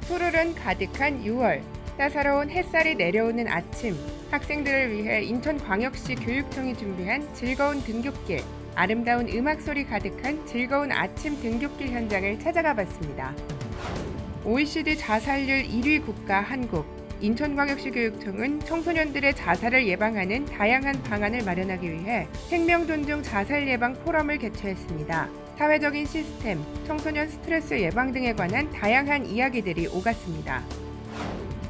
푸르른 가득한 6월, 따사로운 햇살이 내려오는 아침, 학생들을 위해 인천광역시 교육청이 준비한 즐거운 등굣길, 아름다운 음악 소리 가득한 즐거운 아침 등굣길 현장을 찾아가 봤습니다. OECD 자살률 1위 국가 한국, 인천광역시 교육청은 청소년들의 자살을 예방하는 다양한 방안을 마련하기 위해 생명존중 자살 예방 포럼을 개최했습니다. 사회적인 시스템, 청소년 스트레스 예방 등에 관한 다양한 이야기들이 오갔습니다.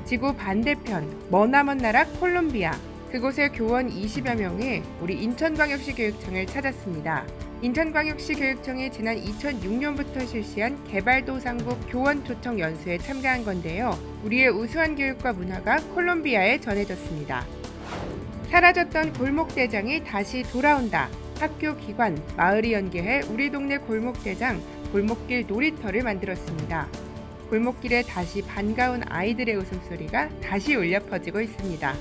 지구 반대편, 머나먼 나라 콜롬비아, 그곳의 교원 20여 명이 우리 인천광역시 교육청을 찾았습니다. 인천광역시 교육청이 지난 2006년부터 실시한 개발도상국 교원 초청 연수에 참가한 건데요. 우리의 우수한 교육과 문화가 콜롬비아에 전해졌습니다. 사라졌던 골목대장이 다시 돌아온다. 학교 기관, 마을이 연계해 우리 동네 골목대장, 골목길 놀이터를 만들었습니다. 골목길에 다시 반가운 아이들의 웃음소리가 다시 울려 퍼지고 있습니다.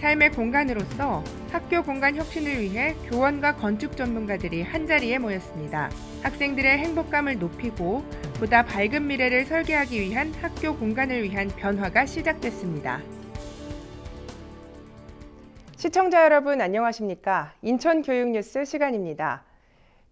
삶의 공간으로서 학교 공간 혁신을 위해 교원과 건축 전문가들이 한자리에 모였습니다. 학생들의 행복감을 높이고 보다 밝은 미래를 설계하기 위한 학교 공간을 위한 변화가 시작됐습니다. 시청자 여러분 안녕하십니까? 인천교육뉴스 시간입니다.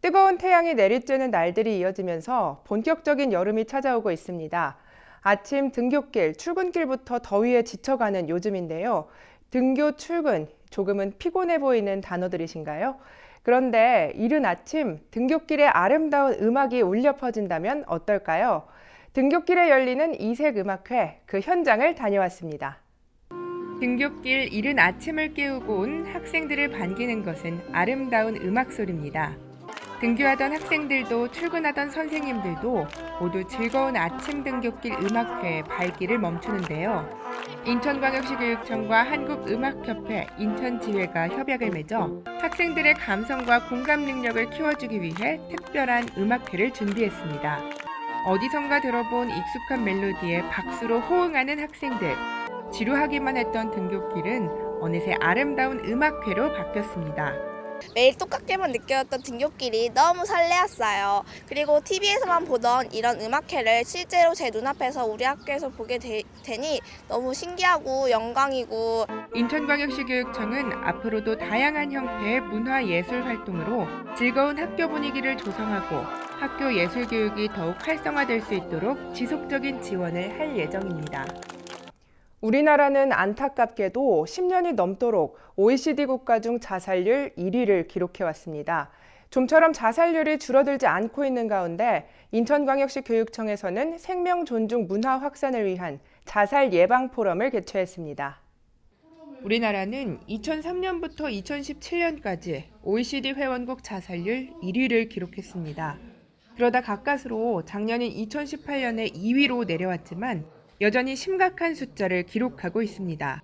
뜨거운 태양이 내리쬐는 날들이 이어지면서 본격적인 여름이 찾아오고 있습니다. 아침 등굣길, 출근길부터 더위에 지쳐가는 요즘인데요. 등교, 출근, 조금은 피곤해 보이는 단어들이신가요? 그런데 이른 아침 등굣길에 아름다운 음악이 울려 퍼진다면 어떨까요? 등굣길에 열리는 이색음악회, 그 현장을 다녀왔습니다. 등굣길 이른 아침을 깨우고 온 학생들을 반기는 것은 아름다운 음악 소리입니다. 등교하던 학생들도 출근하던 선생님들도 모두 즐거운 아침 등굣길 음악회의 발길을 멈추는데요. 인천광역시 교육청과 한국음악협회 인천지회가 협약을 맺어 학생들의 감성과 공감 능력을 키워주기 위해 특별한 음악회를 준비했습니다. 어디선가 들어본 익숙한 멜로디에 박수로 호응하는 학생들. 지루하기만 했던 등굣길은 어느새 아름다운 음악회로 바뀌었습니다. 매일 똑같게만 느꼈던 등굣길이 너무 설레었어요. 그리고 TV에서만 보던 이런 음악회를 실제로 제 눈앞에서 우리 학교에서 보게 되니 너무 신기하고 영광이고. 인천광역시 교육청은 앞으로도 다양한 형태의 문화예술 활동으로 즐거운 학교 분위기를 조성하고 학교 예술교육이 더욱 활성화될 수 있도록 지속적인 지원을 할 예정입니다. 우리나라는 안타깝게도 10년이 넘도록 OECD 국가 중 자살률 1위를 기록해왔습니다. 좀처럼 자살률이 줄어들지 않고 있는 가운데 인천광역시 교육청에서는 생명 존중 문화 확산을 위한 자살 예방 포럼을 개최했습니다. 우리나라는 2003년부터 2017년까지 OECD 회원국 자살률 1위를 기록했습니다. 그러다 가까스로 작년인 2018년에 2위로 내려왔지만 여전히 심각한 숫자를 기록하고 있습니다.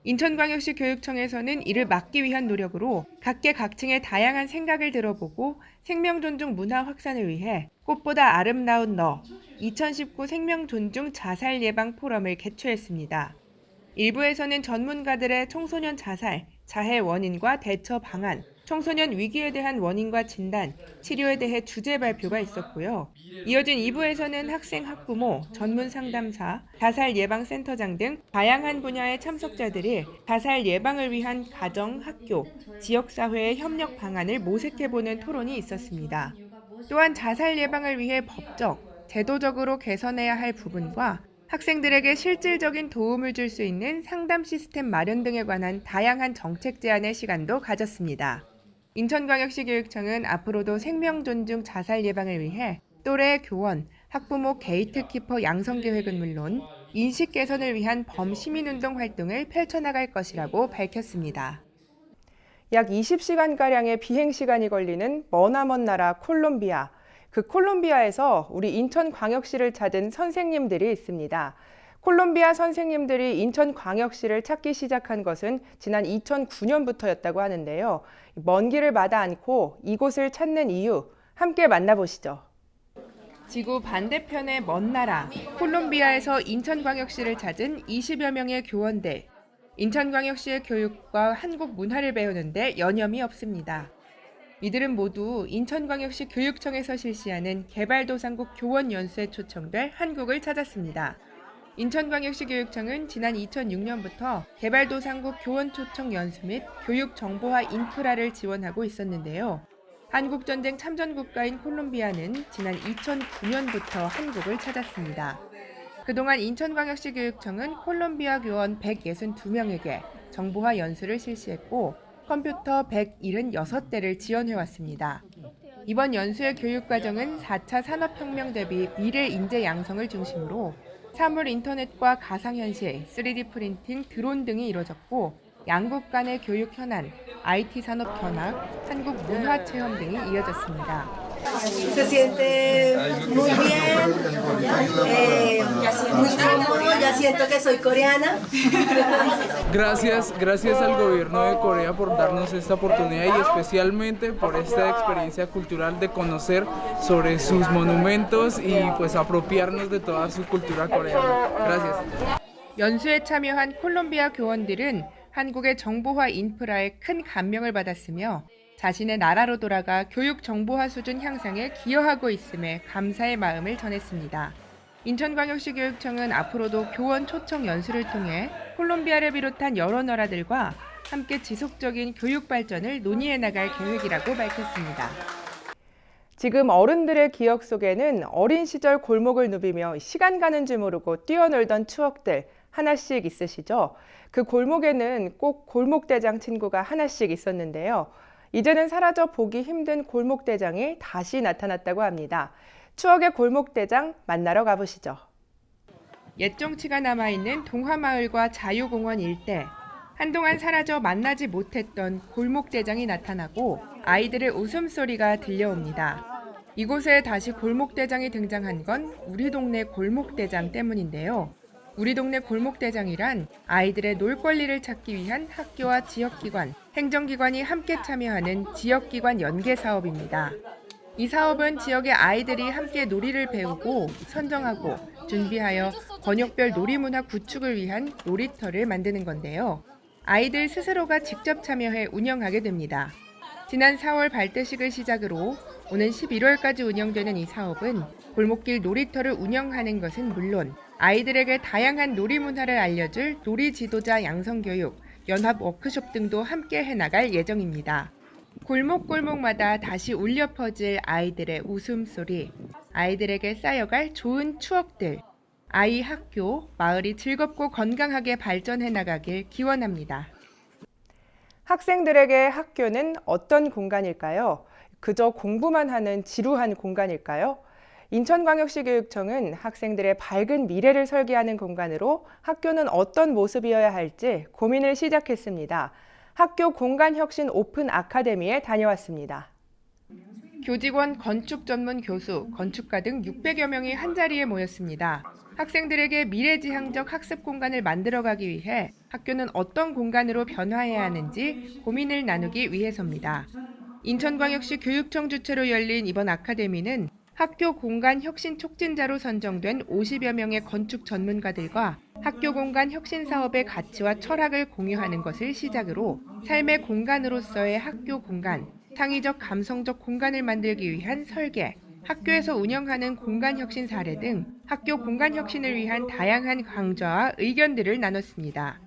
인천광역시 교육청에서는 이를 막기 위한 노력으로 각계각층의 다양한 생각을 들어보고 생명존중 문화 확산을 위해 꽃보다 아름다운 너 2019 생명존중 자살 예방 포럼을 개최했습니다. 일부에서는 전문가들의 청소년 자살, 자해 원인과 대처 방안, 청소년 위기에 대한 원인과 진단, 치료에 대해 주제 발표가 있었고요. 이어진 2부에서는 학생, 학부모, 전문 상담사, 자살 예방센터장 등 다양한 분야의 참석자들이 자살 예방을 위한 가정, 학교, 지역사회의 협력 방안을 모색해보는 토론이 있었습니다. 또한 자살 예방을 위해 법적, 제도적으로 개선해야 할 부분과 학생들에게 실질적인 도움을 줄 수 있는 상담 시스템 마련 등에 관한 다양한 정책 제안의 시간도 가졌습니다. 인천광역시 교육청은 앞으로도 생명 존중 자살 예방을 위해 또래 교원, 학부모 게이트키퍼 양성 계획은 물론 인식 개선을 위한 범시민운동 활동을 펼쳐나갈 것이라고 밝혔습니다. 약 20시간가량의 비행시간이 걸리는 머나먼 나라 콜롬비아. 그 콜롬비아에서 우리 인천광역시를 찾은 선생님들이 있습니다. 콜롬비아 선생님들이 인천광역시를 찾기 시작한 것은 지난 2009년부터였다고 하는데요. 먼 길을 마다 않고 이곳을 찾는 이유, 함께 만나보시죠. 지구 반대편의 먼 나라, 콜롬비아에서 인천광역시를 찾은 20여 명의 교원들. 인천광역시의 교육과 한국 문화를 배우는데 여념이 없습니다. 이들은 모두 인천광역시 교육청에서 실시하는 개발도상국 교원 연수에 초청돼 한국을 찾았습니다. 인천광역시 교육청은 지난 2006년부터 개발도상국 교원 초청 연수 및 교육 정보화 인프라를 지원하고 있었는데요. 한국전쟁 참전 국가인 콜롬비아는 지난 2009년부터 한국을 찾았습니다. 그동안 인천광역시 교육청은 콜롬비아 교원 162명에게 정보화 연수를 실시했고 컴퓨터 176대를 지원해왔습니다. 이번 연수의 교육과정은 4차 산업혁명 대비 미래 인재 양성을 중심으로 사물 인터넷과 가상현실, 3D 프린팅, 드론 등이 이뤄졌고 양국 간의 교육 현안, IT 산업 견학, 한국 문화 체험 등이 이어졌습니다. Se siente muy bien, muy cómodo, ya siento que soy coreana. Gracias al gobierno de Corea por darnos esta oportunidad y especialmente por esta experiencia cultural de conocer sobre sus monumentos y pues apropiarnos de toda su cultura coreana. Gracias. 연수에 참여한 콜롬비아 교원들은 한국의 정보화 인프라에 큰 감명을 받았으며 자신의 나라로 돌아가 교육 정보화 수준 향상에 기여하고 있음에 감사의 마음을 전했습니다. 인천광역시 교육청은 앞으로도 교원 초청 연수를 통해 콜롬비아를 비롯한 여러 나라들과 함께 지속적인 교육 발전을 논의해 나갈 계획이라고 밝혔습니다. 지금 어른들의 기억 속에는 어린 시절 골목을 누비며 시간 가는 줄 모르고 뛰어놀던 추억들 하나씩 있으시죠? 그 골목에는 꼭 골목대장 친구가 하나씩 있었는데요. 이제는 사라져 보기 힘든 골목대장이 다시 나타났다고 합니다. 추억의 골목대장 만나러 가보시죠. 옛 정치가 남아있는 동화마을과 자유공원 일대. 한동안 사라져 만나지 못했던 골목대장이 나타나고 아이들의 웃음소리가 들려옵니다. 이곳에 다시 골목대장이 등장한 건 우리 동네 골목대장 때문인데요. 우리 동네 골목대장이란 아이들의 놀 권리를 찾기 위한 학교와 지역기관, 행정기관이 함께 참여하는 지역기관 연계 사업입니다. 이 사업은 지역의 아이들이 함께 놀이를 배우고 선정하고 준비하여 권역별 놀이문화 구축을 위한 놀이터를 만드는 건데요. 아이들 스스로가 직접 참여해 운영하게 됩니다. 지난 4월 발대식을 시작으로 오는 11월까지 운영되는 이 사업은 골목길 놀이터를 운영하는 것은 물론 아이들에게 다양한 놀이 문화를 알려줄 놀이 지도자 양성교육, 연합 워크숍 등도 함께 해나갈 예정입니다. 골목골목마다 다시 울려 퍼질 아이들의 웃음소리, 아이들에게 쌓여갈 좋은 추억들, 아이 학교, 마을이 즐겁고 건강하게 발전해 나가길 기원합니다. 학생들에게 학교는 어떤 공간일까요? 그저 공부만 하는 지루한 공간일까요? 인천광역시 교육청은 학생들의 밝은 미래를 설계하는 공간으로 학교는 어떤 모습이어야 할지 고민을 시작했습니다. 학교 공간혁신 오픈 아카데미에 다녀왔습니다. 교직원, 건축 전문 교수, 건축가 등 600여 명이 한자리에 모였습니다. 학생들에게 미래지향적 학습 공간을 만들어가기 위해 학교는 어떤 공간으로 변화해야 하는지 고민을 나누기 위해서입니다. 인천광역시 교육청 주최로 열린 이번 아카데미는 학교 공간 혁신 촉진자로 선정된 50여 명의 건축 전문가들과 학교 공간 혁신 사업의 가치와 철학을 공유하는 것을 시작으로 삶의 공간으로서의 학교 공간, 창의적 감성적 공간을 만들기 위한 설계, 학교에서 운영하는 공간 혁신 사례 등 학교 공간 혁신을 위한 다양한 강좌와 의견들을 나눴습니다.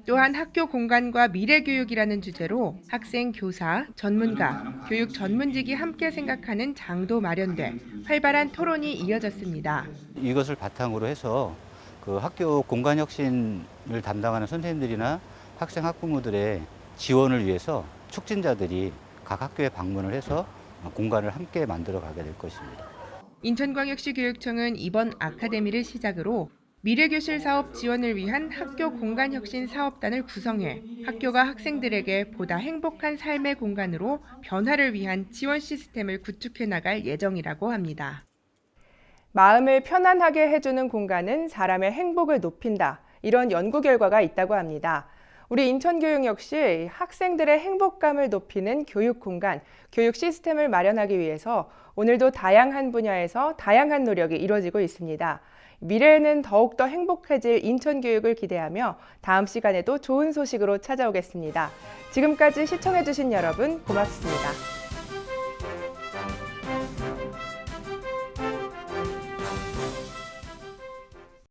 또한 학교 공간과 미래교육이라는 주제로 학생, 교사, 전문가, 교육 전문직이 함께 생각하는 장도 마련돼 활발한 토론이 이어졌습니다. 이것을 바탕으로 해서 그 학교 공간 혁신을 담당하는 선생님들이나 학생 학부모들의 지원을 위해서 촉진자들이 각 학교에 방문을 해서 공간을 함께 만들어 가게 될 것입니다. 인천광역시 교육청은 이번 아카데미를 시작으로 미래교실 사업 지원을 위한 학교 공간혁신 사업단을 구성해 학교가 학생들에게 보다 행복한 삶의 공간으로 변화를 위한 지원 시스템을 구축해 나갈 예정이라고 합니다. 마음을 편안하게 해주는 공간은 사람의 행복을 높인다. 이런 연구 결과가 있다고 합니다. 우리 인천교육 역시 학생들의 행복감을 높이는 교육 공간, 교육 시스템을 마련하기 위해서 오늘도 다양한 분야에서 다양한 노력이 이루어지고 있습니다. 미래에는 더욱더 행복해질 인천교육을 기대하며 다음 시간에도 좋은 소식으로 찾아오겠습니다. 지금까지 시청해주신 여러분 고맙습니다.